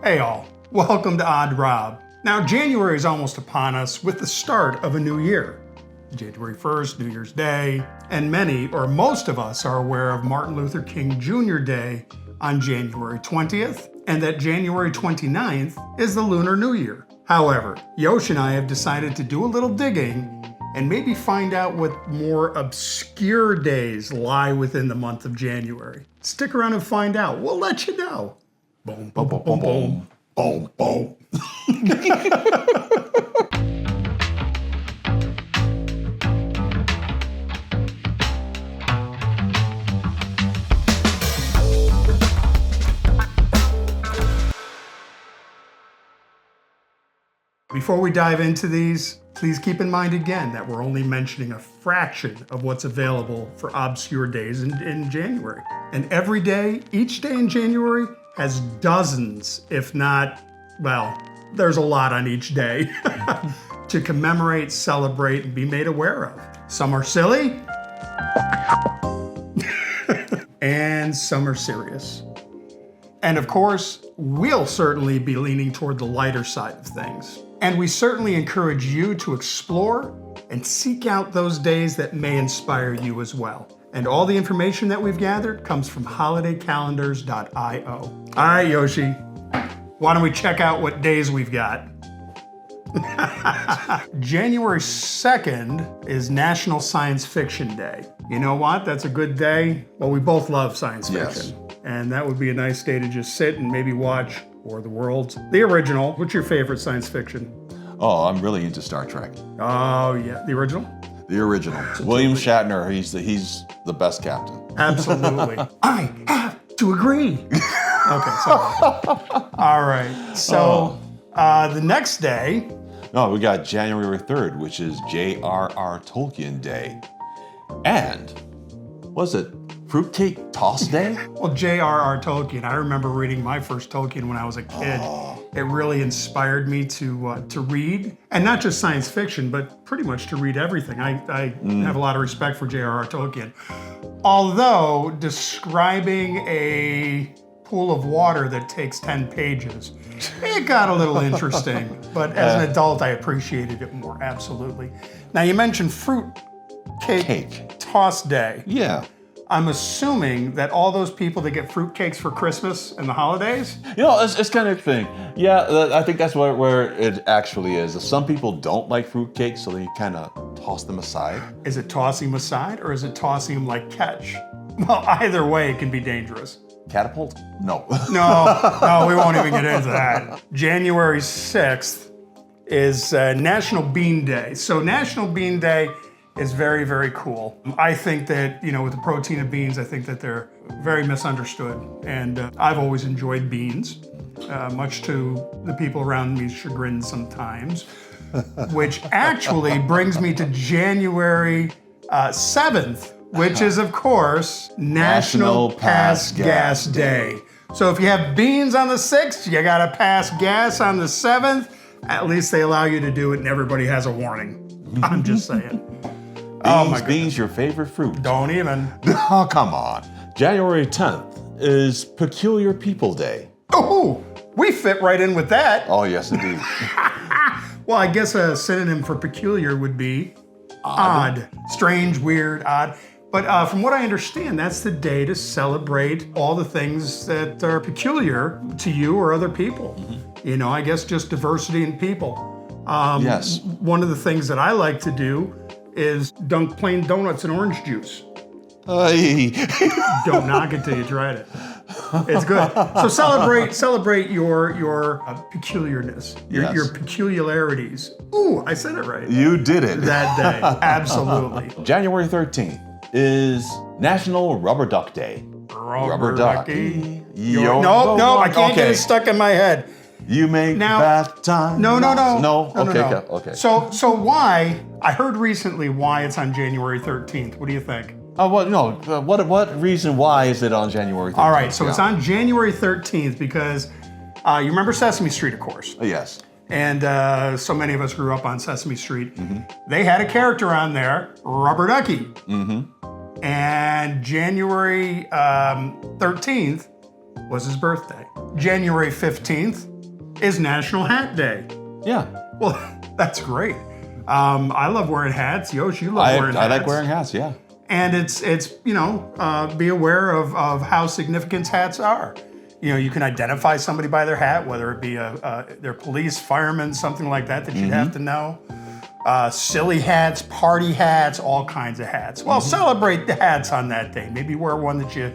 Hey all, welcome to Odd Rob. Now January is almost upon us with the start of a new year. January 1st, New Year's Day, and many or most of us are aware of Martin Luther King Jr. Day on January 20th, and that January 29th is the Lunar New Year. However, Yosh and I have decided to do a little digging and maybe find out what more obscure days lie within the month of January. Stick around and find out. We'll let you know. Boom, boom, boom, boom, boom, boom, boom. Before we dive into these, please keep in mind again that we're only mentioning a fraction of what's available for obscure days in January. And every day, each day in January, has dozens, if not, well, there's a lot on each day to commemorate, celebrate, and be made aware of. Some are silly, and some are serious. And of course, we'll certainly be leaning toward the lighter side of things. And we certainly encourage you to explore and seek out those days that may inspire you as well. And all the information that we've gathered comes from holidaycalendars.io. All right, Yoshi, why don't we check out what days we've got? January 2nd is National Science Fiction Day. You know what? That's a good day. Well, we both love science fiction. Yes. And that would be a nice day to just sit and maybe watch War of the Worlds. The original. What's your favorite science fiction? Oh, I'm really into Star Trek. Oh, yeah. The original? The original. William Shatner, he's the best captain. Absolutely. I have to agree. Okay, sorry. All right. So the next day. No, we got January 3rd, which is J.R.R. Tolkien Day. And, was it Fruitcake Toss Day? Well, J.R.R. Tolkien, I remember reading my first Tolkien when I was a kid. It really inspired me to read, and not just science fiction, but pretty much to read everything. I have a lot of respect for J.R.R. Tolkien. Although describing a pool of water that takes 10 pages, it got a little interesting. But as an adult, I appreciated it more, absolutely. Now, you mentioned Fruitcake Toss Day. Yeah. I'm assuming that all those people that get fruitcakes for Christmas and the holidays? You know, it's kind of thing. Yeah, I think that's where it actually is. Some people don't like fruitcake, so they kind of toss them aside. Is it tossing them aside, or is it tossing them like catch? Well, either way, it can be dangerous. Catapult? No. No, we won't even get into that. January 6th is National Bean Day. So National Bean Day is very, very cool. I think that, with the protein of beans, I think that they're very misunderstood. And I've always enjoyed beans, much to the people around me's chagrin sometimes, which actually brings me to January 7th, which is, of course, National Pass Gas Day. So if you have beans on the 6th, you gotta pass gas on the 7th. At least they allow you to do it and everybody has a warning. I'm just saying. Beans, your favorite fruit. Don't even. Oh, come on. January 10th is Peculiar People Day. Oh, we fit right in with that. Oh, yes, indeed. Well, I guess a synonym for peculiar would be odd. Strange, weird, odd. But from what I understand, that's the day to celebrate all the things that are peculiar to you or other people. Mm-hmm. I guess just diversity in people. Yes. One of the things that I like to do is dunk plain donuts in orange juice. Don't knock it till you tried it. It's good. So celebrate your peculiarness, your peculiarities. Ooh, I said it right. You did it. That day, absolutely. January 13th is National Rubber Duck Day. Rubber ducky. No, I can't get it stuck in my head. You make bath time. No. Okay. So why? I heard recently why it's on January 13th. What do you think? What reason why is it on January 13th? All right, so it's on January 13th because you remember Sesame Street, of course. Yes. And so many of us grew up on Sesame Street. Mm-hmm. They had a character on there, Rubber Ducky. Mm-hmm. And January 13th was his birthday. January 15th is National Hat Day. Yeah. Well, that's great. I love wearing hats. Yosh, you love wearing hats. I like wearing hats, yeah. And it's you know, be aware of how significant hats are. You know, you can identify somebody by their hat, whether it be their police, fireman, something like that you'd have to know. Silly hats, party hats, all kinds of hats. Well, celebrate the hats on that day. Maybe wear one that you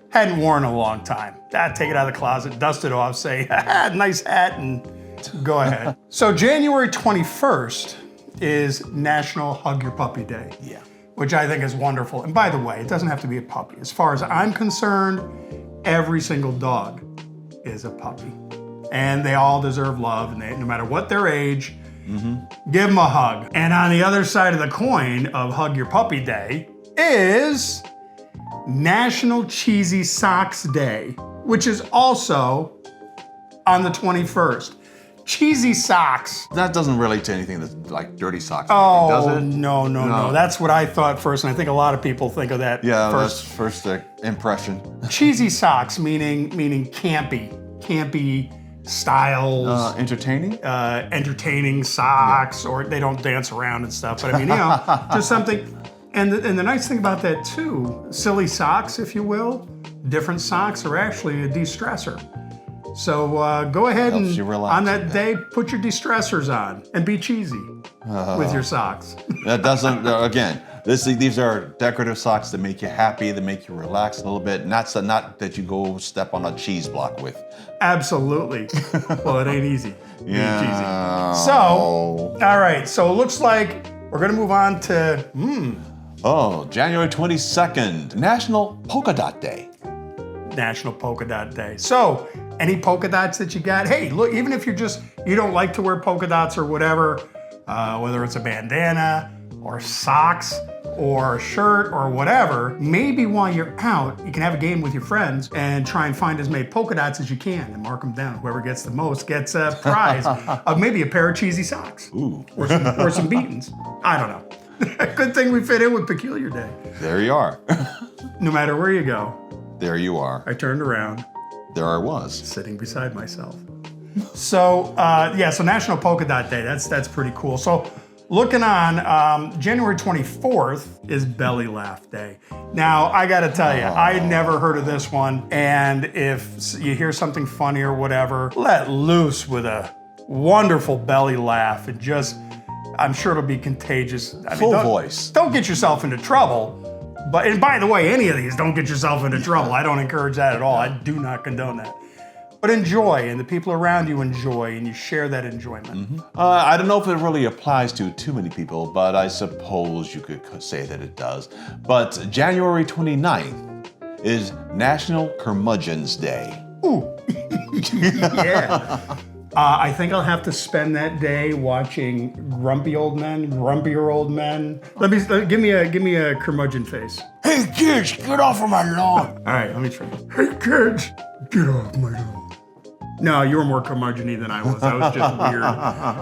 hadn't worn in a long time. Take it out of the closet, dust it off, say, nice hat, and go ahead. So January 21st is National Hug Your Puppy Day. Yeah. Which I think is wonderful. And by the way, it doesn't have to be a puppy. As far as I'm concerned, every single dog is a puppy. And they all deserve love, and no matter what their age, give them a hug. And on the other side of the coin of Hug Your Puppy Day is National Cheesy Socks Day, which is also on the 21st. Cheesy socks. That doesn't relate to anything that's like dirty socks. Oh, does it? No. That's what I thought first, and I think a lot of people think of that first. That's first impression. Cheesy socks, meaning campy styles. Entertaining? Entertaining socks, or they don't dance around and stuff. But I mean, you know, just something. And the nice thing about that too, silly socks, if you will, different socks are actually a de-stressor. So go ahead and on that day, put your de-stressors on and be cheesy with your socks. That doesn't, again, these are decorative socks that make you happy, that make you relax a little bit. Not that you go step on a cheese block with. Absolutely. Well, it ain't easy. Yeah. Cheesy. So, all right. So it looks like we're going to move on to, January 22nd, National Polka Dot Day. National Polka Dot Day. So, any polka dots that you got, hey, look, even if you don't like to wear polka dots or whatever, whether it's a bandana or socks or a shirt or whatever, maybe while you're out, you can have a game with your friends and try and find as many polka dots as you can and mark them down. Whoever gets the most gets a prize of maybe a pair of cheesy socks. Ooh. Or some beatings. I don't know. Good thing we fit in with Peculiar Day. There you are. No matter where you go. There you are. I turned around. There I was. Sitting beside myself. So, so National Polka Dot Day, that's pretty cool. So, looking on, January 24th is Belly Laugh Day. Now, I gotta tell you, I'd never heard of this one, and if you hear something funny or whatever, let loose with a wonderful belly laugh, and just, I'm sure it'll be contagious. Full voice. Don't get yourself into trouble. And by the way, any of these, don't get yourself into trouble. I don't encourage that at all. I do not condone that. But enjoy, and the people around you enjoy, and you share that enjoyment. I don't know if it really applies to too many people, but I suppose you could say that it does. But January 29th is National Curmudgeon's Day. Ooh, yeah. I think I'll have to spend that day watching grumpier old men. Give me a curmudgeon face. Hey kids, get off of my lawn. All right, let me try. Hey kids, get off my lawn. No, you were more curmudgeon-y than I was. That was just weird.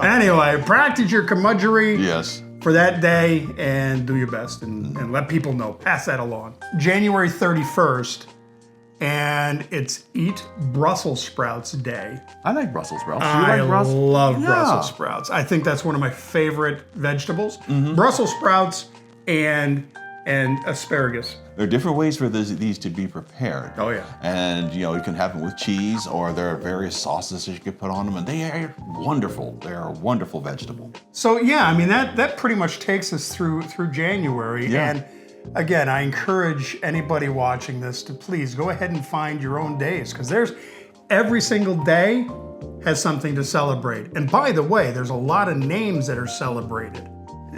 Anyway, practice your curmudgery. Yes. For that day, and do your best, and let people know. Pass that along. January 31st. And it's Eat Brussels Sprouts Day. I like Brussels sprouts. Do you I like Brussels? love Brussels sprouts. I think that's one of my favorite vegetables. Brussels sprouts and asparagus. There are different ways for these to be prepared. Oh yeah. And you can have them with cheese, or there are various sauces that you can put on them, and they are wonderful. They are a wonderful vegetable. So yeah, I mean that pretty much takes us through January. Yeah. And again, I encourage anybody watching this to please go ahead and find your own days, because every single day has something to celebrate. And by the way, there's a lot of names that are celebrated.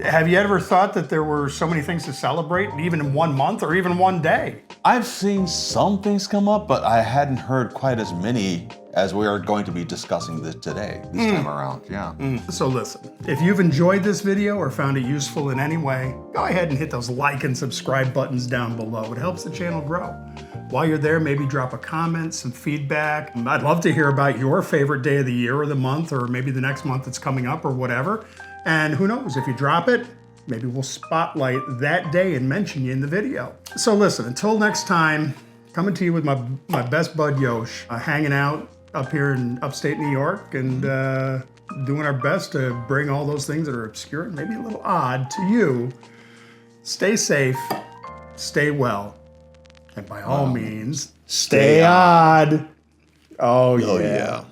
Have you ever thought that there were so many things to celebrate, even in 1 month or even one day? I've seen some things come up, but I hadn't heard quite as many as we are going to be discussing this time around. Yeah. So listen, if you've enjoyed this video or found it useful in any way, go ahead and hit those like and subscribe buttons down below. It helps the channel grow. While you're there, maybe drop a comment, some feedback. I'd love to hear about your favorite day of the year or the month, or maybe the next month that's coming up or whatever. And who knows, if you drop it, maybe we'll spotlight that day and mention you in the video. So listen, until next time, coming to you with my best bud Yosh, hanging out, up here in upstate New York and doing our best to bring all those things that are obscure and maybe a little odd to you. Stay safe, stay well, and by all means, stay odd. Oh, yeah. Oh, yeah.